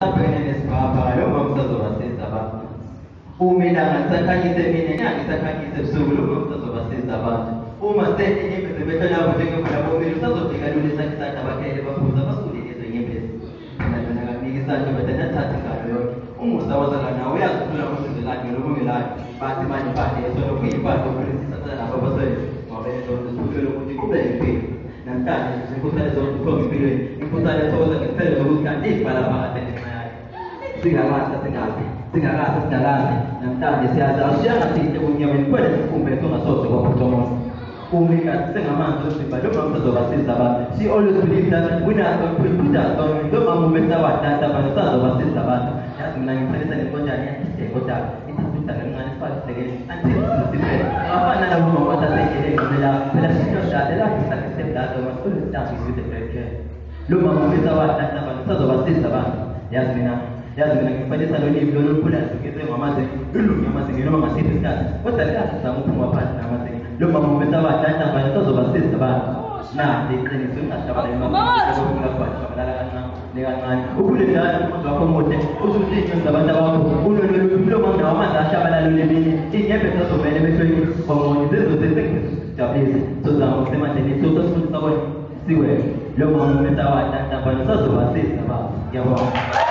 abhekene nesibhabhayo ngomsazobasiza abantu. Uma ilanga lisakhanyisa emini inyanga isakhanyisa ebusuku lo ngomsazobasiza abantu. Uma senyembezi bethela abo njengoba bomile usazofika lula isakhisakhe abakhele baphuza basuke lezo nyembezi. Nana kakunika isakhe bathatha ingalo yonke. Umusa wazala nawe uyazithola usizo lakhe lokungelakhe. Bathi manje impande yesona kuyimpande okulisisa nabo baswele. Ngoba lento sifundele ukuthi kube impilo. Namhlanje sikhuthaze zonke ukhomba empilweni. Ikhuthaze thokoza ngempela nokuthi kanti ibhala phakathi ngenxa yakhe. Singakazi singakazi namhlanje siyazi awushiyanga sihle kunyameni kwele sikhumbe songasoze kwaphuthomos. Umika sengamanzi omzimba lo mama uzobasiza abantu. She always believed that we are going to put us on lo mama ubenza wadata abantu uzobasiza abantu. Yazi mina ngiphelisa nenkonjane yakhe kodwa ithatha kancane sifakeleke until siphele. Afana labo mama bathasengele ngela phela sithoshade la isakhe semdado masifuna isithathu with the great care. Lo mama ubenza wadata abantu uzobasiza abantu. Yazi mina ngiphelisa lo livlo lokuphulaza ngizwe ngamaze lulunye amazinge noma ngasiphi isikhathi. Kodwa likahle sizama ukuphuma phansi namazinge. Lo mama ubenza wadata abantu uzobasiza abantu. Na iqiniso ungashabalala kancane ukhule njalo umuntu wakho omude uzuthi inyosi abantu abakho lo mama nawo amanzi ashabalala lemini inyembe zazovele bethweni ngomonye zizosesengijabulisa sozama kusemandleni sosifundisa bona siwe lo mama ubenza wadata abantu uzobasiza abantu. Ngiyabonga.